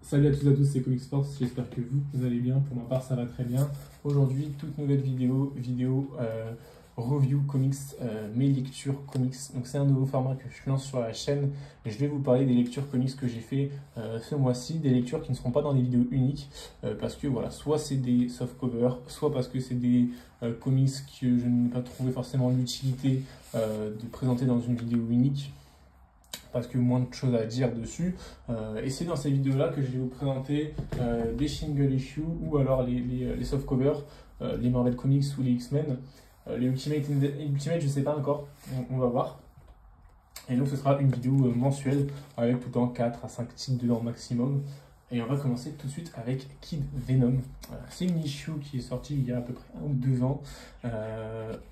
Salut à toutes et à tous, c'est Comics Force, j'espère que vous allez bien. Pour ma part, ça va très bien. Aujourd'hui, toute nouvelle vidéo review comics, mes lectures comics. Donc c'est un nouveau format que je lance sur la chaîne. Et je vais vous parler des lectures comics que j'ai fait ce mois-ci, des lectures qui ne seront pas dans des vidéos uniques, parce que voilà, soit c'est des softcovers, soit parce que c'est des comics que je n'ai pas trouvé forcément l'utilité de présenter dans une vidéo unique, parce que moins de choses à dire dessus. Et c'est dans ces vidéos-là que je vais vous présenter des single issues ou alors les softcovers, les Marvel Comics ou les X-Men. Les Ultimate, je ne sais pas encore, on va voir. Et donc ce sera une vidéo mensuelle avec tout le temps 4 à 5 titres dedans maximum. Et on va commencer tout de suite avec Kid Venom. C'est une issue qui est sortie il y a à peu près 1 ou 2 ans.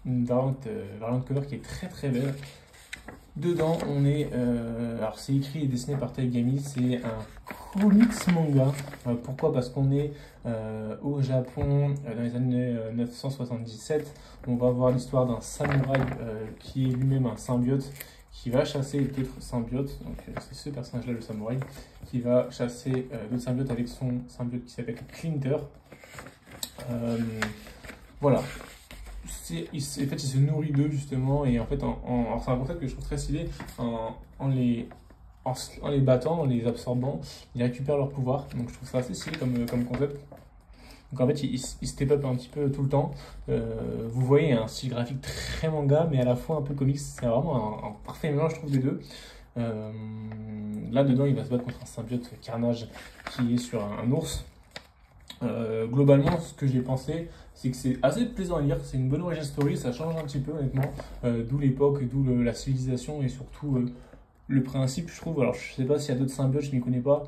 Une variante cover qui est très très belle. Dedans, on est. Alors, c'est écrit et dessiné par Taigami, c'est un comics manga. Pourquoi? Parce qu'on est au Japon dans les années 977. On va voir l'histoire d'un samouraï qui est lui-même un symbiote qui va chasser d'autres symbiotes. Donc, c'est ce personnage-là, le samouraï, qui va chasser d'autres symbiotes avec son symbiote qui s'appelle Clinter. Voilà. En fait, il se nourrit d'eux justement, et en fait, alors c'est un concept que je trouve très stylé. En les battant, en les absorbant, ils récupèrent leur pouvoir. Donc je trouve ça assez stylé comme concept. Donc en fait, il step up un petit peu tout le temps. Vous voyez un style graphique très manga, mais à la fois un peu comics. C'est vraiment un parfait mélange, je trouve, des deux. Là dedans, il va se battre contre un symbiote Carnage qui est sur un ours. Globalement, ce que j'ai pensé, c'est que c'est assez plaisant à lire, c'est une bonne origin story, ça change un petit peu honnêtement, d'où l'époque, d'où la civilisation et surtout le principe, je trouve. Alors je sais pas s'il y a d'autres symbiotes, je ne m'y connais pas.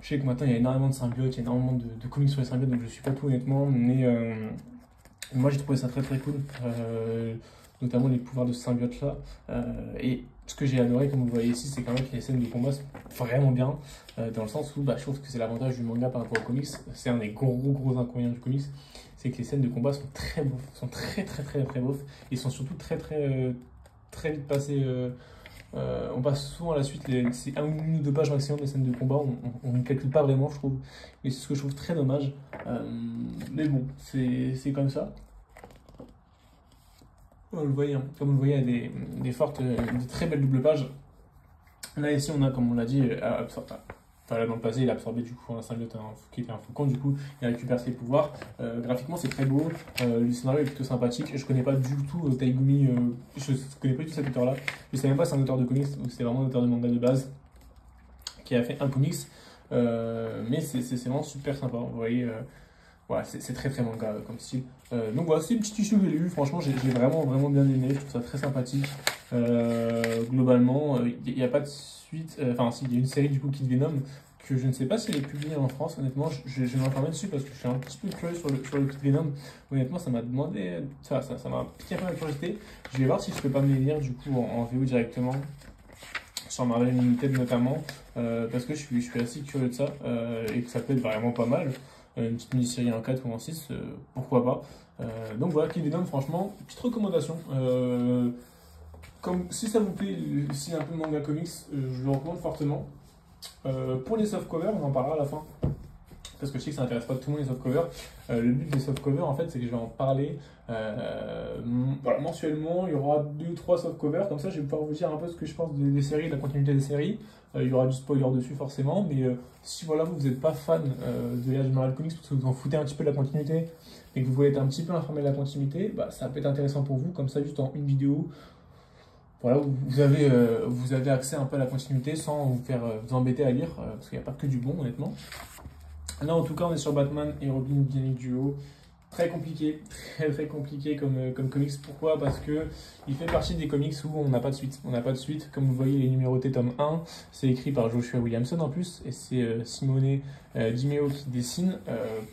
Je sais que maintenant il y a énormément de symbiotes, il y a énormément de comics sur les symbiotes, donc je ne suis pas tout honnêtement, mais moi j'ai trouvé ça très très cool, notamment les pouvoirs de ce symbiote là. Et ce que j'ai adoré, comme vous voyez ici, c'est quand même que les scènes de combat sont vraiment bien, dans le sens où je trouve que c'est l'avantage du manga par rapport au comics. C'est un des gros inconvénients du comics, c'est que les scènes de combat sont très beaufs, sont très beaufs, et sont surtout très vite passées. On passe souvent à la suite, c'est 1 ou 2 pages maximum des scènes de combat, on ne calcule pas vraiment, je trouve, et c'est ce que je trouve très dommage. Mais bon, c'est comme ça. Comme vous le voyez, comme vous le voyez, il y a des très belles doubles pages. Là, ici, on a, comme on l'a dit, là, dans le passé, il a absorbé du coup un symbiote qui était un faucon, du coup, il récupère ses pouvoirs. Graphiquement, c'est très beau, le scénario est plutôt sympathique. Je connais pas du tout Taigumi, je connais pas du tout cet auteur-là. Je sais même pas si c'est un auteur de comics ou c'est vraiment un auteur de manga de base qui a fait un comics, mais c'est vraiment super sympa. Vous voyez. Voilà, c'est très manga comme style. Donc voilà, c'est une petite issue que j'ai lue. Franchement, j'ai vraiment bien aimé. Je trouve ça très sympathique. Globalement, il n'y a pas de suite. Enfin, si, il y a une série du coup Kid Venom que je ne sais pas si elle est publiée en France. Honnêtement, je vais m'informer dessus parce que je suis un petit peu curieux sur le Kid Venom. Honnêtement, ça m'a demandé. Ça m'a piqué un peu la curiosité. Je vais voir si je peux pas me les lire du coup en VO directement. Sur Marvel Unlimited notamment. Parce que je suis assez curieux de ça. Et que ça peut être vraiment pas mal. Une petite mini-série en 4 ou en 6, pourquoi pas. Donc voilà, Kid Venom, franchement, petite recommandation. Comme, si ça vous plaît, si un peu de manga comics, je le recommande fortement. Pour les softcovers, on en parlera à la fin, parce que je sais que ça n'intéresse pas tout le monde les softcovers. Le but des softcovers, en fait, c'est que je vais en parler voilà, mensuellement. Il y aura 2-3 softcovers, comme ça je vais pouvoir vous dire un peu ce que je pense des séries, de la continuité des séries. Il y aura du spoiler dessus forcément, mais si voilà, vous n'êtes pas fan de l'âge Marvel Comics, parce que vous en foutez un petit peu de la continuité, et que vous voulez être un petit peu informé de la continuité, bah, ça peut être intéressant pour vous, comme ça juste en une vidéo. Voilà, vous avez accès un peu à la continuité sans vous faire vous embêter à lire, parce qu'il n'y a pas que du bon honnêtement. Là en tout cas on est sur Batman et Robin Dynamic Duo. Très compliqué comme comics. Pourquoi? Parce que il fait partie des comics où on n'a pas de suite. On n'a pas de suite. Comme vous voyez, les numérotés tome 1, c'est écrit par Joshua Williamson en plus, et c'est Simone Dimeo qui dessine.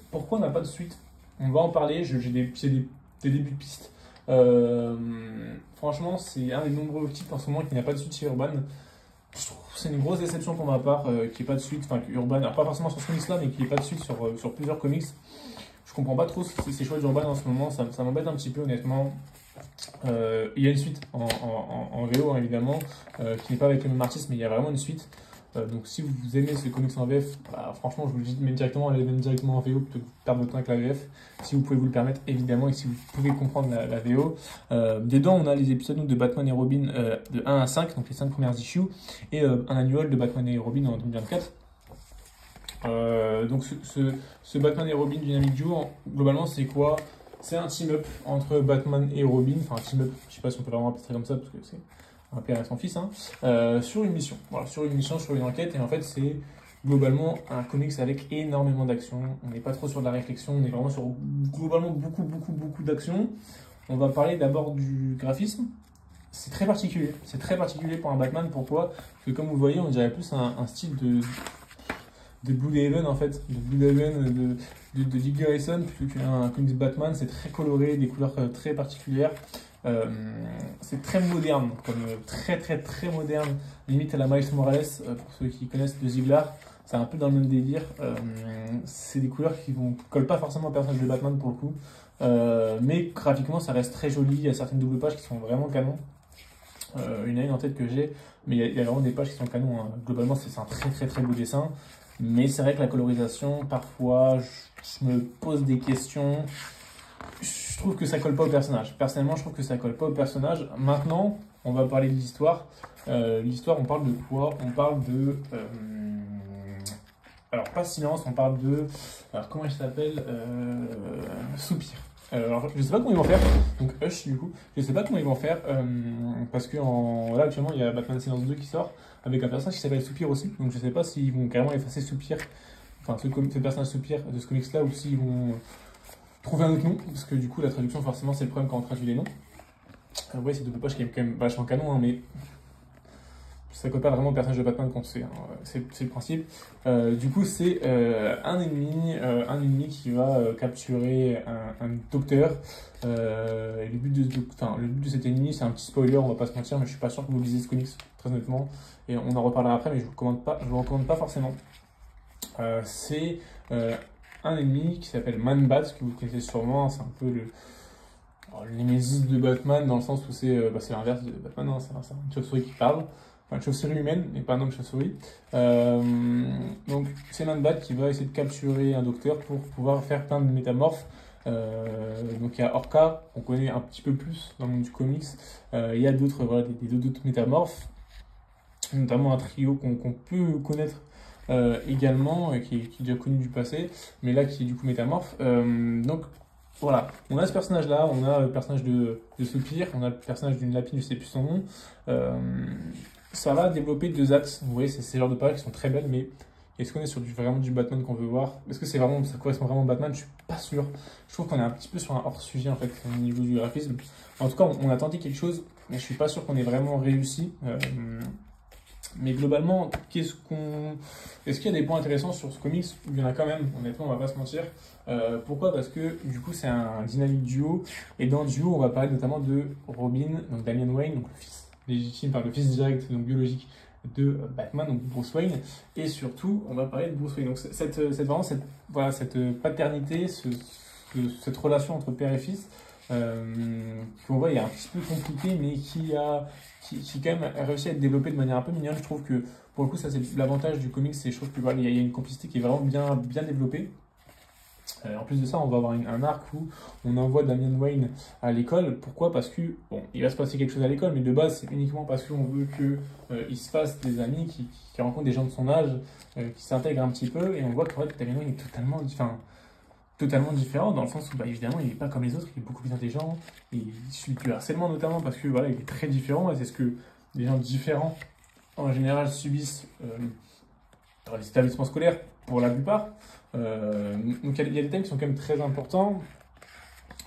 Pourquoi on n'a pas de suite? On va en parler, j'ai des débuts de piste. Franchement, c'est un des nombreux titres en ce moment qui n'a pas de suite chez Urban. Je trouve que c'est une grosse déception pour ma part, qu'il n'y ait pas de suite, enfin que Urban, alors pas forcément sur ce comics là, mais qu'il n'y ait pas de suite sur plusieurs comics. Je comprends pas trop ces choix d'Urban en ce moment, ça m'embête un petit peu honnêtement. Il y a une suite en VO hein, évidemment, qui n'est pas avec le même artiste, mais il y a vraiment une suite. Donc si vous aimez ces comics en VF, bah, franchement je vous le dis, même directement, allez même directement en VO plutôt que de perdre votre temps avec la VF, si vous pouvez vous le permettre évidemment, et si vous pouvez comprendre la VO. Dedans on a les épisodes de Batman et Robin de 1 à 5, donc les 5 premières issues, et un annual de Batman et Robin en 2024. Donc ce Batman et Robin Dynamic Duo, globalement c'est quoi? C'est un team-up entre Batman et Robin, enfin un team-up, je sais pas si on peut vraiment appeler ça comme ça, parce que c'est un père et son fils, hein, sur une mission. Voilà, sur une mission, sur une enquête, et en fait c'est globalement un comics avec énormément d'action. On n'est pas trop sur de la réflexion, on est vraiment sur globalement beaucoup d'action. On va parler d'abord du graphisme. C'est très particulier pour un Batman, pourquoi? Parce que comme vous le voyez, on dirait plus un style de Blüdhaven en fait, de Blüdhaven, de Dick Grayson, plutôt qu'un comics Batman. C'est très coloré, des couleurs très particulières. C'est très moderne, comme très moderne, limite à la Miles Morales, pour ceux qui connaissent de Ziglar. C'est un peu dans le même délire. C'est des couleurs qui ne collent pas forcément au personnage de Batman pour le coup. Mais graphiquement, ça reste très joli. Il y a certaines doubles pages qui sont vraiment canon. Il y en a une en tête que j'ai, mais il y a vraiment des pages qui sont canon, hein. Globalement, c'est un très beau dessin. Mais c'est vrai que la colorisation, parfois, je me pose des questions. Je trouve que ça colle pas au personnage. Personnellement, je trouve que ça colle pas au personnage. Maintenant, on va parler de l'histoire. L'histoire, on parle de quoi? On parle de... alors, pas silence, on parle de... Alors, comment il s'appelle? Soupir. Alors, je sais pas comment ils vont faire, donc Hush du coup, je sais pas comment ils vont faire, parce que là actuellement il y a Batman Silence 2 qui sort, avec un personnage qui s'appelle Soupir aussi, donc je sais pas s'ils vont carrément effacer Soupir, enfin ce personnage Soupir de ce comics là, ou s'ils vont trouver un autre nom, parce que du coup la traduction forcément c'est le problème quand on traduit les noms. Ouais, c'est double page qui est quand même vachement canon, hein, mais ça colle pas vraiment au personnage de Batman qu'on sait, hein. C'est le principe. Du coup, c'est un ennemi qui va capturer un docteur. Et le but de cet ennemi, c'est un petit spoiler, on va pas se mentir, mais je suis pas sûr que vous lisez ce comics, très honnêtement. Et on en reparlera après, mais je vous le recommande pas forcément. C'est un ennemi qui s'appelle Man-Bat, que vous connaissez sûrement, c'est un peu le némésis de Batman, dans le sens où c'est l'inverse de Batman, hein, c'est une chauve-souris qui parle. Enfin, une chauve-souris humaine et pas un homme chauve-souris. Donc c'est Man-Bat qui va essayer de capturer un docteur pour pouvoir faire plein de métamorphes. Donc il y a Orca, qu'on connaît un petit peu plus dans le monde du comics. Il y a d'autres d'autres métamorphes, notamment un trio qu'on peut connaître également, qui est déjà connu du passé, mais là qui est du coup métamorphe. Donc voilà, on a ce personnage-là, on a le personnage de Soupir, on a le personnage d'une lapine, je sais plus son nom. Ça va développer deux axes. Vous voyez, c'est ces genres de pages qui sont très belles, mais est-ce qu'on est sur vraiment du Batman qu'on veut voir? Est-ce que ça correspond vraiment au Batman? Je suis pas sûr. Je trouve qu'on est un petit peu sur un hors-sujet en fait au niveau du graphisme. En tout cas, on a tenté quelque chose, mais je suis pas sûr qu'on ait vraiment réussi. Mais globalement, est-ce qu'il y a des points intéressants sur ce comics? Il y en a quand même, honnêtement, on va pas se mentir. Pourquoi? Parce que du coup, c'est un dynamique duo, et dans le duo, on va parler notamment de Robin, donc Damian Wayne, donc le fils légitime, enfin le fils direct, donc biologique de Batman, donc Bruce Wayne, et surtout, on va parler de Bruce Wayne. Donc cette paternité, cette relation entre père et fils, qu'on voit, il est un petit peu compliqué, mais qui quand même réussi à être développé de manière un peu mignonne. Je trouve que pour le coup, ça c'est l'avantage du comics, c'est je trouve que voilà, il y a une complicité qui est vraiment bien développée. En plus de ça, on va avoir un arc où on envoie Damian Wayne à l'école. Pourquoi? Parce que, bon, il va se passer quelque chose à l'école, mais de base, c'est uniquement parce qu'on veut qu'il se fasse des amis, qui rencontrent des gens de son âge, qui s'intègrent un petit peu, et on voit que en fait, Damian Wayne est totalement différent, dans le sens où, bah, évidemment, il n'est pas comme les autres, il est beaucoup plus intelligent, il subit du harcèlement notamment, parce que, voilà, il est très différent, et c'est ce que les gens différents, en général, subissent dans les établissements scolaires, pour la plupart. Donc il y a des thèmes qui sont quand même très importants.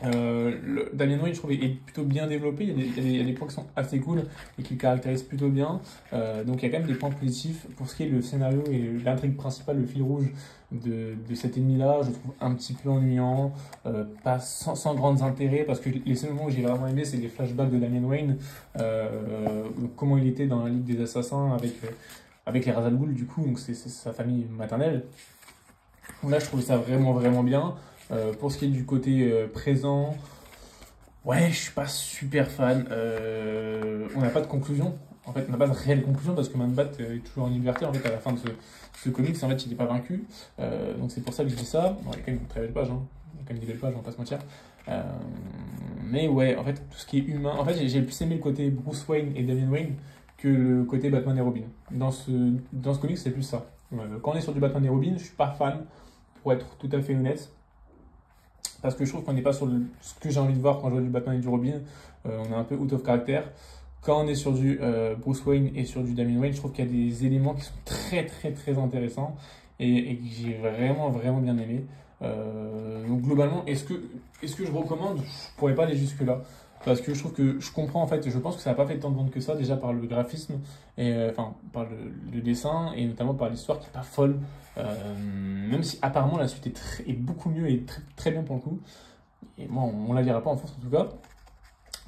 Damian Wayne, je trouve, est plutôt bien développé. Il y a des points qui sont assez cool et qui le caractérisent plutôt bien. Donc il y a quand même des points positifs. Pour ce qui est le scénario et l'intrigue principale, le fil rouge de cet ennemi-là, je trouve un petit peu ennuyant, pas sans grands intérêts, parce que les seuls moments où j'ai vraiment aimé, c'est les flashbacks de Damian Wayne, comment il était dans la Ligue des Assassins avec les Ra's al Ghul, du coup, donc c'est sa famille maternelle. Donc là, je trouve ça vraiment bien. Pour ce qui est du côté présent, ouais, je suis pas super fan. On n'a pas de conclusion. en fait, ma base réelle conclusion, parce que Man-Bat est toujours en liberté, en fait, à la fin de ce comics, en fait, il n'est pas vaincu. Donc c'est pour ça que je dis ça. Bon, il y a quand même une très belle page, hein. Il y a quand même des belles pages, on va pas se mentir. Mais ouais, en fait, tout ce qui est humain, en fait, j'ai plus aimé le côté Bruce Wayne et Damian Wayne que le côté Batman et Robin. Dans ce comics, c'est plus ça. Quand on est sur du Batman et Robin, je suis pas fan, pour être tout à fait honnête. Parce que je trouve qu'on n'est pas sur ce que j'ai envie de voir quand je vois du Batman et du Robin. On est un peu out of character. Quand on est sur du Bruce Wayne et sur du Damian Wayne, je trouve qu'il y a des éléments qui sont très très très intéressants et que j'ai vraiment vraiment bien aimé. Donc globalement, est-ce que je recommande? Je pourrais pas aller jusque là. Parce que je trouve que je comprends en fait, je pense que ça n'a pas fait tant de ventes que ça, déjà par le graphisme, et enfin par le dessin, et notamment par l'histoire qui n'est pas folle. Même si apparemment la suite est beaucoup mieux et très, très bien pour le coup. Et moi, on ne la verra pas en France en tout cas.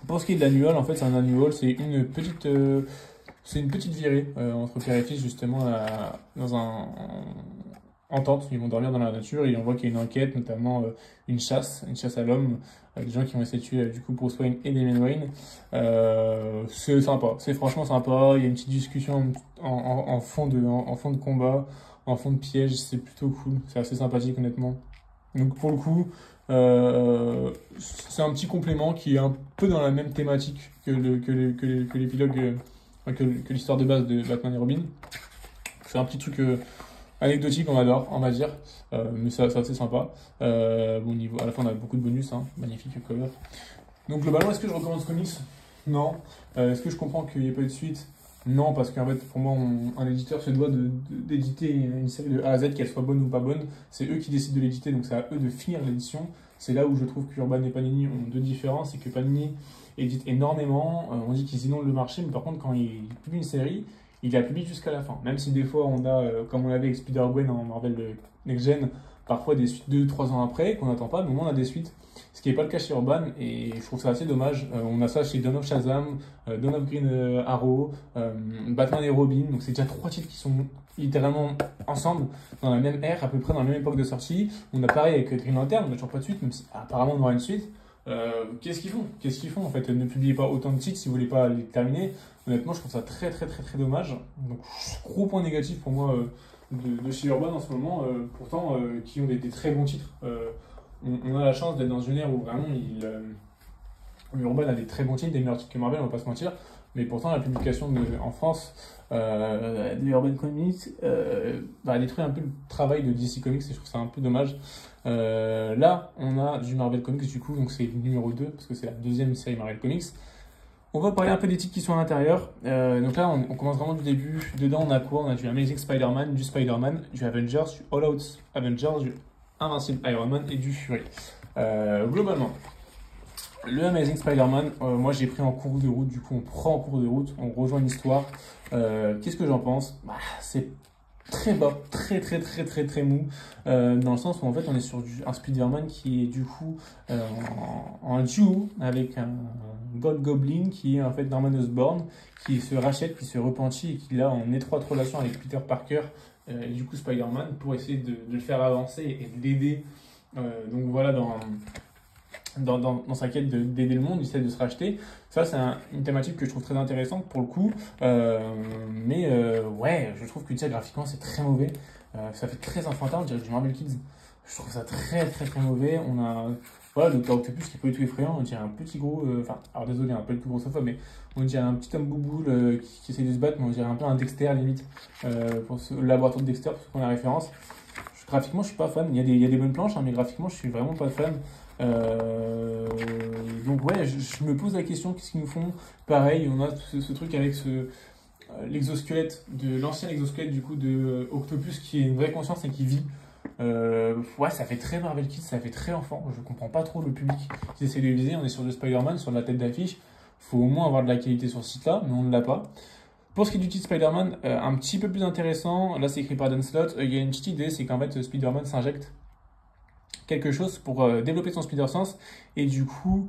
Pour ce qui est de l'annual, en fait, c'est un annual, c'est une petite virée entre père et fils, justement, dans en tente. Ils vont dormir dans la nature et on voit qu'il y a une enquête, notamment une chasse à l'homme, des gens qui vont essayer de tuer du coup Bruce Wayne et Damian Wayne. C'est sympa, c'est franchement sympa. Il y a une petite discussion en fond de combat, en fond de piège, c'est plutôt cool, c'est assez sympathique honnêtement. Donc pour le coup, c'est un petit complément qui est un peu dans la même thématique que l'épilogue, que l'histoire de base de Batman et Robin. C'est un petit truc anecdotique, on va dire, mais c'est assez sympa. Bon, niveau, à la fin, on a beaucoup de bonus, hein, magnifique cover. Donc globalement, est-ce que je recommande ce comics? Non. Est-ce que je comprends qu'il n'y ait pas eu de suite? Non, parce qu'en fait, pour moi, un éditeur se doit d'éditer une série de A à Z, qu'elle soit bonne ou pas bonne. C'est eux qui décident de l'éditer, donc c'est à eux de finir l'édition. C'est là où je trouve qu'Urban et Panini ont deux différences, c'est que Panini édite énormément, on dit qu'ils inondent le marché, mais par contre, quand ils publient une série, ils la publient jusqu'à la fin. Même si des fois, on a, comme on l'avait avec Spider-Gwen en Marvel Next Gen, parfois des suites 2-3 ans après, qu'on n'attend pas, mais au moins on a des suites. Ce qui n'est pas le cas chez Urban, et je trouve ça assez dommage. On a ça chez Dawn of Shazam, Dawn of Green Arrow, Batman et Robin, donc c'est déjà 3 titres qui sont littéralement ensemble, dans la même ère, à peu près dans la même époque de sortie. On a pareil avec Green Lantern, on n'a toujours pas de suite, même si apparemment on aura une suite. Qu'est-ce qu'ils font en fait? Ne publiez pas autant de titres si vous voulez pas les terminer. Honnêtement, je trouve ça très très très très dommage. Donc gros point négatif pour moi de chez Urban en ce moment, pourtant qui ont des très bons titres. On a la chance d'être dans une ère où vraiment Urban a des très bons titres, des meilleurs titres que Marvel, on va pas se mentir. Mais pourtant, la publication en France de Urban Comics a détruit un peu le travail de DC Comics et je trouve ça un peu dommage. Là, on a du Marvel Comics du coup, donc c'est le numéro 2 parce que c'est la deuxième série Marvel Comics. On va parler un peu des titres qui sont à l'intérieur. Donc là, on commence vraiment du début. Dedans, on a quoi? On a du Amazing Spider-Man, du Avengers, du All Out Avengers, du Invincible Iron Man et du Fury. Globalement, le Amazing Spider-Man, moi j'ai pris en cours de route, du coup on prend en cours de route, on rejoint l'histoire. Qu'est-ce que j'en pense? C'est très bas, très très très très très mou, dans le sens où en fait on est sur un Spider-Man qui est du coup en duo avec un Gold Goblin qui est en fait Norman Osborn, qui se rachète, qui se repentit et qui est là en étroite relation avec Peter Parker et du coup Spider-Man pour essayer de le faire avancer et de l'aider. Donc voilà, dans sa quête d'aider le monde, il essaie de se racheter. Ça, c'est une thématique que je trouve très intéressante pour le coup. Mais ouais, je trouve que graphiquement, c'est très mauvais. Ça fait très enfantin, on dirait du Marvel Kids. Je trouve ça très très très mauvais. On a voilà, Dr Octopus qui est pas du tout effrayant. On dirait un petit gros. Enfin, alors désolé, un peu le plus gros sofa, mais on dirait un petit homme bouboule qui essaie de se battre, mais on dirait un peu un Dexter limite. Pour le laboratoire de Dexter, pour ceux qui ont la référence. Graphiquement, je suis pas fan. Il y a des bonnes planches, hein, mais graphiquement, je suis vraiment pas fan. Donc ouais, je me pose la question, qu'est-ce qu'ils nous font? Pareil, on a ce truc avec l'exosquelette, l'ancien exosquelette du coup de Octopus qui est une vraie conscience et qui vit. Ouais, ça fait très Marvel Kids, ça fait très enfant. Je comprends pas trop le public qui essaie de viser. On est sur le Spider-Man, sur la tête d'affiche. Faut au moins avoir de la qualité sur ce site-là, mais on ne l'a pas. Pour ce qui est du titre Spider-Man, un petit peu plus intéressant. Là, c'est écrit par Dan Slott. Il y a une petite idée, c'est qu'en fait, Spider-Man s'injecte quelque chose pour développer son Spider Sense et du coup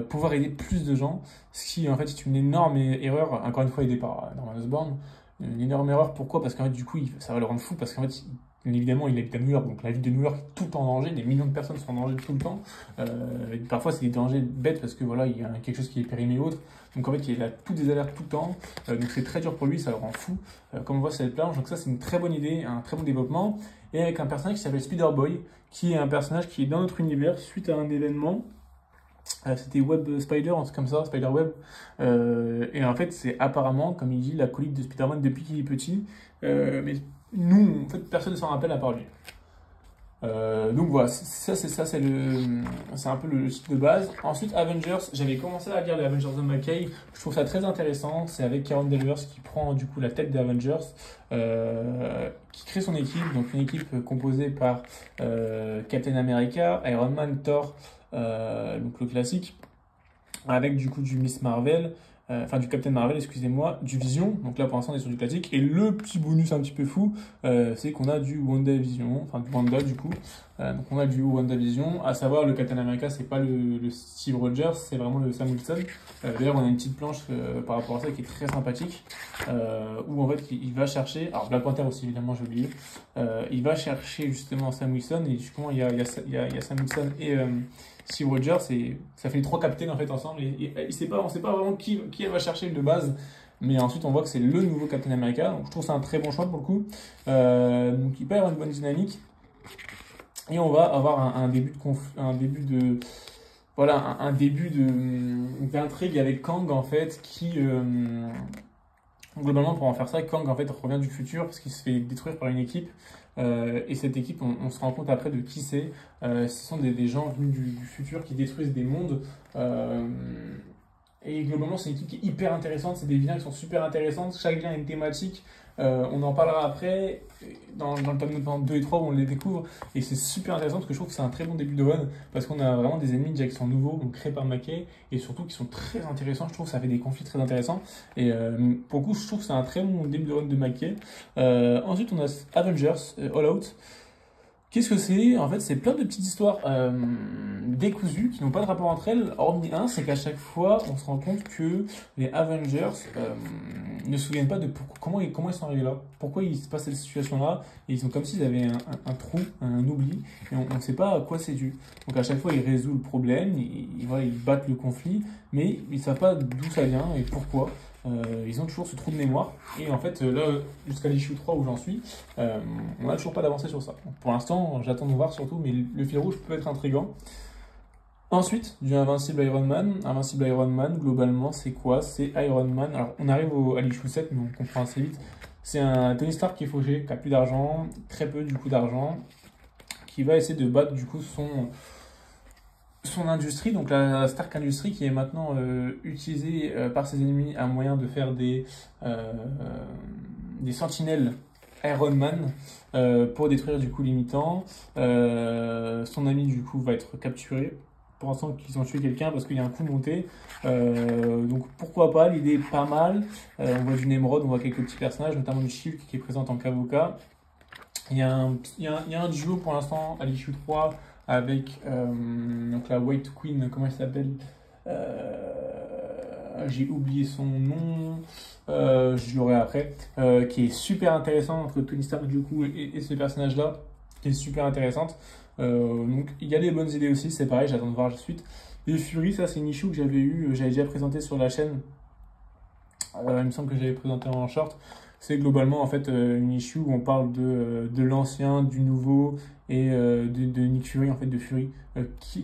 pouvoir aider plus de gens, ce qui en fait est une énorme erreur, encore une fois aidée par Norman Osborn, une énorme erreur. Pourquoi? Parce qu'en fait du coup ça va le rendre fou, parce qu'en fait Bien évidemment, il habite à New York, donc la ville de New York est tout le temps en danger, des millions de personnes sont en danger tout le temps. Et parfois, c'est des dangers bêtes parce que voilà, il y a quelque chose qui est périmé ou autre. Donc en fait, il a toutes des alertes tout le temps. Donc c'est très dur pour lui, ça le rend fou. Comme on voit, c'est cette planche. Donc ça, c'est une très bonne idée, un très bon développement. Et avec un personnage qui s'appelle Spider-Boy, qui est un personnage qui est dans notre univers suite à un événement. C'était Web Spider, un truc comme ça, Spider Web. Et en fait, c'est apparemment, comme il dit, l'acolyte de Spider-Man depuis qu'il est petit. Mais nous, en fait, personne ne s'en rappelle à part lui. Donc voilà, c'est un peu le site de base. Ensuite, Avengers, j'avais commencé à lire les Avengers de McKay. Je trouve ça très intéressant. C'est avec Karen Danvers qui prend du coup la tête des Avengers, qui crée son équipe. Donc une équipe composée par Captain America, Iron Man, Thor, donc le classique, avec du coup du Miss Marvel. Enfin du Captain Marvel, excusez-moi, du Vision, donc là pour l'instant on est sur du classique, et le petit bonus un petit peu fou, c'est qu'on a du WandaVision, enfin du Wanda du coup, donc on a du WandaVision, à savoir le Captain America, c'est pas le Steve Rogers, c'est vraiment le Sam Wilson. D'ailleurs on a une petite planche par rapport à ça qui est très sympathique, où en fait il va chercher, alors Black Panther aussi évidemment j'ai oublié, il va chercher justement Sam Wilson, et justement il y a Sam Wilson et Steve Rogers, et ça fait les trois capitaines en fait ensemble, et on sait pas vraiment qui elle va chercher de base, mais ensuite on voit que c'est le nouveau Captain America, donc je trouve ça un très bon choix pour le coup. Donc il peut y avoir une bonne dynamique, et on va avoir un début de voilà, un début d'intrigue avec Kang en fait, qui globalement pour en faire ça, Kang en fait revient du futur parce qu'il se fait détruire par une équipe. Et cette équipe, on se rend compte après de qui c'est. Ce sont des gens venus du futur qui détruisent des mondes. Et globalement, c'est une équipe qui est hyper intéressante. C'est des vilains qui sont super intéressantes. Chaque vilain a une thématique. On en parlera après, dans le tome 2 et 3 où on les découvre. Et c'est super intéressant parce que je trouve que c'est un très bon début de run. Parce qu'on a vraiment des ennemis déjà qui sont nouveaux, donc créés par McKay. Et surtout qui sont très intéressants. Je trouve que ça fait des conflits très intéressants. Et pour le coup, je trouve que c'est un très bon début de run de McKay. Ensuite, on a Avengers All Out. Qu'est-ce que c'est? En fait, c'est plein de petites histoires décousues qui n'ont pas de rapport entre elles. Hormis un, c'est qu'à chaque fois, on se rend compte que les Avengers ne se souviennent pas de comment ils sont arrivés là. Pourquoi il se passe cette situation-là. Et ils sont comme s'ils avaient un trou, un oubli. Et on ne sait pas à quoi c'est dû. Donc à chaque fois, ils résolvent le problème, ils battent le conflit, mais ils ne savent pas d'où ça vient et pourquoi. Ils ont toujours ce trou de mémoire. Et en fait, là, jusqu'à l'issue 3 où j'en suis, on n'a toujours pas d'avancée sur ça. Donc, pour l'instant, j'attends de voir surtout, mais le fil rouge peut être intriguant. Ensuite, du Invincible Iron Man. Invincible Iron Man, globalement, c'est quoi? C'est Iron Man. Alors, on arrive à l'issue 7, mais on comprend assez vite. C'est un Tony Stark qui est fauché, qui a plus d'argent, très peu du coup d'argent, qui va essayer de battre du coup son industrie, donc la Stark Industries qui est maintenant utilisée par ses ennemis à moyen de faire des sentinelles Iron Man pour détruire du coup les mutants. Son ami du coup va être capturé. Pour l'instant qu'ils ont tué quelqu'un parce qu'il y a un coup monté. Donc pourquoi pas, l'idée est pas mal. On voit du Nemrod, on voit quelques petits personnages, notamment du Shield qui est présent en tant qu'avocat. Il y a un duo pour l'instant à l'issue 3 avec donc la White Queen, comment elle s'appelle, j'ai oublié son nom, je l'aurai après, qui est super intéressant entre Tony Stark du coup et ce personnage là, qui est super intéressante. Donc il y a des bonnes idées aussi, c'est pareil, j'attends de voir la suite. Et Fury, ça c'est une issue que j'avais déjà présenté sur la chaîne, il me semble que j'avais présenté en short. C'est globalement en fait une issue où on parle de l'ancien, du nouveau et de Nick Fury, en fait de Fury.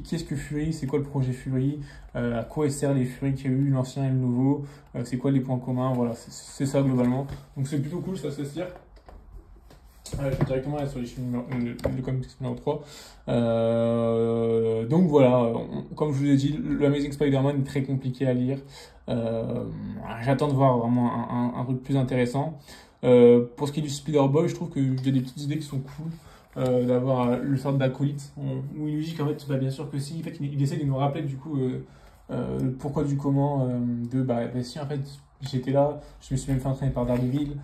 Qu'est-ce que Fury? C'est quoi le projet Fury? À quoi il sert les Fury qu'il y a eu, l'ancien et le nouveau? C'est quoi les points communs? Voilà, c'est ça globalement. Donc c'est plutôt cool, ça se tire. Je vais directement aller sur l'issue le comics numéro 3. Donc voilà, comme je vous ai dit, l'Amazing Spider-Man est très compliqué à lire. J'attends de voir vraiment un truc plus intéressant. Pour ce qui est du Spider-Boy, je trouve qu'il y a des petites idées qui sont cool. D'avoir le sorte d'acolyte où il nous dit qu'en fait, bah, bien sûr que si, en fait, il essaie de nous rappeler du coup le pourquoi du comment bah si en fait j'étais là, je me suis même fait entraîner par Daredevil.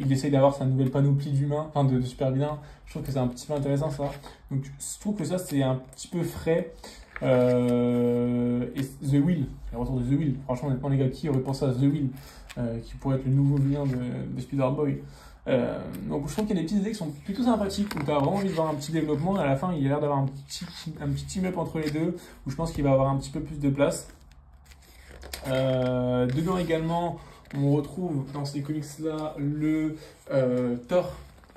Il essaye d'avoir sa nouvelle panoplie d'humains, enfin de super vilains. Je trouve que c'est un petit peu intéressant ça. Donc je trouve que ça c'est un petit peu frais. Et The Will, le retour de The Will. Franchement, honnêtement les gars, qui aurait pensé à The Will, qui pourrait être le nouveau vilain de Spider-Boy. Donc je trouve qu'il y a des petites idées qui sont plutôt sympathiques, où tu as vraiment envie de voir un petit développement, et à la fin il y a l'air d'avoir un petit team-up entre les deux, où je pense qu'il va avoir un petit peu plus de place. Dedans également, on retrouve dans ces comics-là le Thor.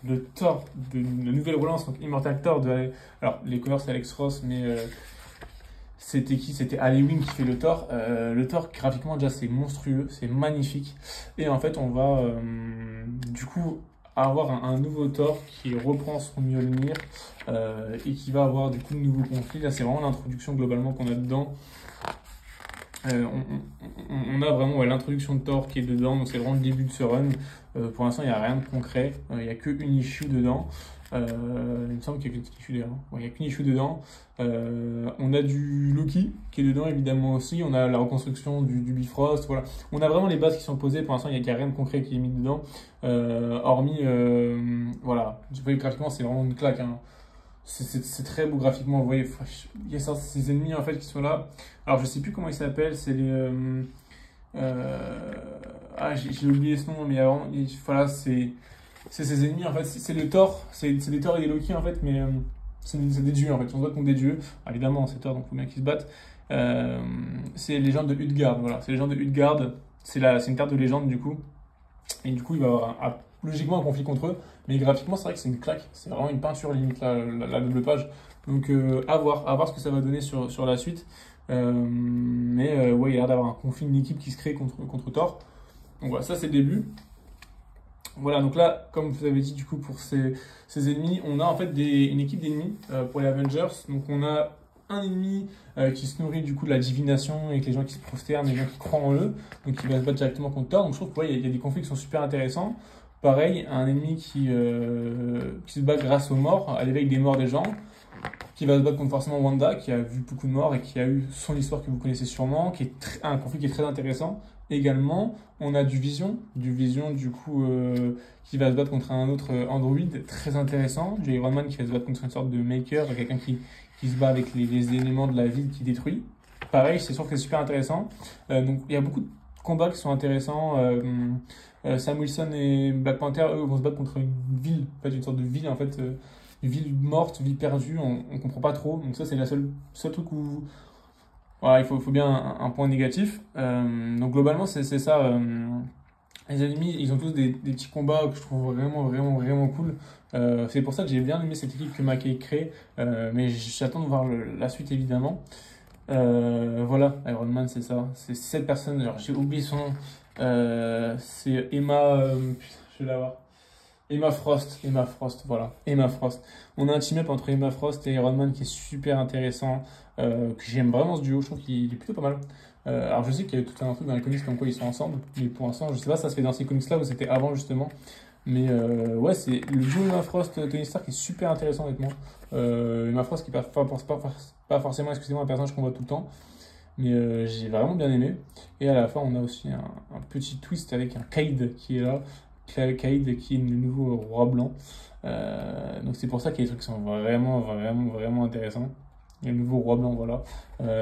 Le Thor de la nouvelle relance, donc Immortal Thor. Alors, les covers c'est Alex Ross, mais c'était qui? C'était Ali Wing qui fait le Thor. Le Thor, graphiquement, déjà, c'est monstrueux, c'est magnifique. Et en fait, on va du coup avoir un nouveau Thor qui reprend son Mjolnir et qui va avoir du coup de nouveaux conflits. Là, c'est vraiment l'introduction globalement qu'on a dedans. On a vraiment l'introduction de Thor qui est dedans, donc c'est vraiment le début de ce run. Pour l'instant, il n'y a rien de concret, il n'y a qu'une issue dedans. Il me semble qu'il y a qu'une issue d'ailleurs. Ouais, il n'y a qu'une issue dedans. On a du Loki qui est dedans évidemment aussi. On a la reconstruction du Bifrost. Voilà. On a vraiment les bases qui sont posées. Pour l'instant, il n'y a rien de concret qui est mis dedans. Hormis, voilà, graphiquement, c'est vraiment une claque. Hein. C'est très beau graphiquement, vous voyez, il y a ces ennemis en fait qui sont là. Alors je sais plus comment ils s'appellent, c'est les... j'ai oublié ce nom, mais avant, voilà, c'est ces ennemis en fait, c'est le Thor, c'est des Thor et des Loki en fait, mais c'est des dieux en fait, on se bat contre des dieux. Alors, évidemment c'est Thor donc il faut bien qu'ils se battent. C'est les gens de Utgard, voilà, c'est les gens de Utgard, c'est une terre de légende du coup. Et du coup, il va y avoir logiquement un conflit contre eux. Mais graphiquement, c'est vrai que c'est une claque. C'est vraiment une peinture limite, la double page. Donc, à voir ce que ça va donner sur la suite. Ouais, il y a l'air d'avoir un conflit, une équipe qui se crée contre Thor. Donc voilà, ça c'est le début. Voilà, donc là, comme vous avez dit, du coup, pour ces ennemis, on a en fait une équipe d'ennemis pour les Avengers. Donc, on a un ennemi qui se nourrit du coup de la divination avec les gens qui se prosternent, les gens qui croient en eux, donc il va se battre directement contre Thor. Donc je trouve qu'il y a des conflits qui sont super intéressants. Pareil, un ennemi qui se bat grâce aux morts, à l'éveil des morts des gens, qui va se battre contre forcément Wanda, qui a vu beaucoup de morts et qui a eu son histoire que vous connaissez sûrement, qui est un conflit qui est très intéressant. Également, on a du Vision du coup qui va se battre contre un autre androïde très intéressant, du Iron Man qui va se battre contre une sorte de maker, quelqu'un qui se bat avec les éléments de la ville qui détruit. Pareil, c'est sûr que c'est super intéressant. Donc il y a beaucoup de combats qui sont intéressants. Sam Wilson et Black Panther, eux, vont se battre contre une ville, en fait, une sorte de ville, en fait, une ville morte, ville perdue, on comprend pas trop. Donc ça, c'est la seul truc où voilà, il faut bien un point négatif. Donc globalement, c'est ça. Les ennemis, ils ont tous des petits combats que je trouve vraiment cool. C'est pour ça que j'ai bien aimé cette équipe que Mackay crée, mais j'attends de voir la suite évidemment. Voilà, Iron Man, c'est ça. C'est cette personne, genre j'ai oublié son nom. C'est Emma. Putain, je vais l'avoir. Emma Frost, voilà, Emma Frost. On a un team-up entre Emma Frost et Iron Man qui est super intéressant, que j'aime vraiment ce duo, je trouve qu'il est plutôt pas mal. Alors je sais qu'il y a tout un truc dans les comics comme quoi ils sont ensemble, mais pour l'instant je sais pas, ça se fait dans ces comics-là ou c'était avant justement. Mais ouais, c'est le duo Emma Frost Tony Stark qui est super intéressant honnêtement. Emma Frost qui n'est pas forcément, excusez-moi, un personnage qu'on voit tout le temps. Mais j'ai vraiment bien aimé. Et à la fin, on a aussi un petit twist avec un Kaïd qui est là. Kaïd qui est le nouveau roi blanc. Donc c'est pour ça qu'il y a des trucs qui sont vraiment intéressants. Il y a le nouveau roi blanc, voilà.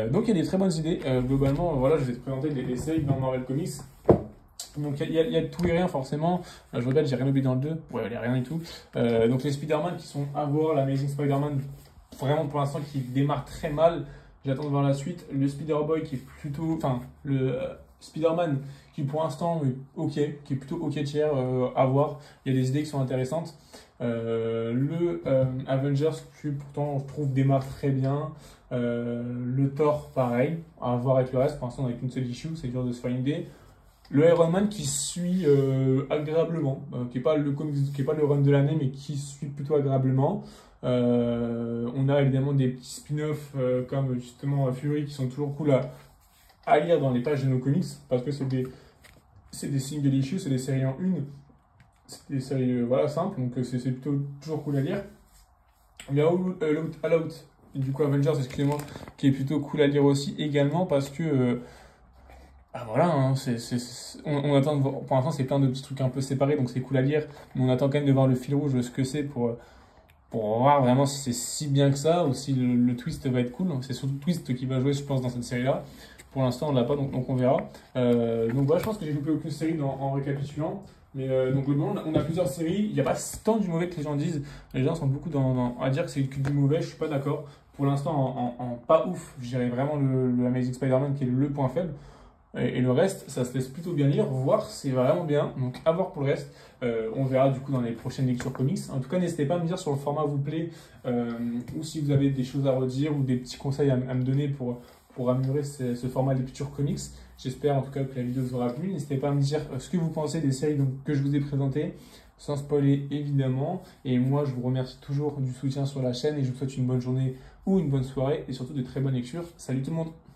Donc il y a des très bonnes idées. Globalement, voilà, je vais te présenter les séries dans Marvel Comics. Donc il y a de tout et rien forcément. Je regarde, j'ai rien oublié dans le 2. Ouais, il n'y a rien et tout. Donc les Spider-Man qui sont à voir, l'Amazing Spider-Man, vraiment pour l'instant qui démarre très mal. J'attends de voir la suite. Le Spider-Boy qui est plutôt... Enfin, le Spider-Man qui pour l'instant est ok, qui est plutôt ok tiers à voir. Il y a des idées qui sont intéressantes. Le Avengers qui pourtant je trouve démarre très bien. Le Thor pareil, à voir avec le reste. Pour l'instant on n'a qu'une seule issue, c'est dur de se faire une idée. Le Iron Man qui suit agréablement, qui n'est pas le run de l'année, mais qui suit plutôt agréablement. On a évidemment des petits spin-offs comme justement Fury qui sont toujours cool à lire dans les pages de nos comics parce que c'est des single issues, c'est des séries en une, c'est des séries voilà, simples, donc c'est plutôt toujours cool à lire. Il y a All Out, du coup Avengers, excusez-moi, qui est plutôt cool à lire aussi également parce que voilà, hein, on attend de voir, pour l'instant c'est plein de petits trucs un peu séparés donc c'est cool à lire, mais on attend quand même de voir le fil rouge, ce que c'est pour voir vraiment si c'est si bien que ça ou si le twist va être cool. C'est surtout le twist qui va jouer, je pense, dans cette série-là. Pour l'instant, on ne l'a pas, donc on verra. Donc voilà, je pense que j'ai loupé aucune série en récapitulant. Mais donc globalement, on a plusieurs séries. Il n'y a pas tant du mauvais que les gens disent. Les gens sont beaucoup à dire que c'est que du mauvais. Je suis pas d'accord. Pour l'instant, en pas ouf, je dirais vraiment le Amazing Spider-Man qui est le point faible. Et le reste, ça se laisse plutôt bien lire, voir c'est vraiment bien. Donc à voir pour le reste. On verra du coup dans les prochaines lectures comics. En tout cas, n'hésitez pas à me dire si le format vous plaît ou si vous avez des choses à redire ou des petits conseils à me donner pour améliorer ce format lecture comics. J'espère en tout cas que la vidéo vous aura plu. N'hésitez pas à me dire ce que vous pensez des séries que je vous ai présentées, sans spoiler évidemment. Et moi, je vous remercie toujours du soutien sur la chaîne et je vous souhaite une bonne journée ou une bonne soirée et surtout de très bonnes lectures. Salut tout le monde!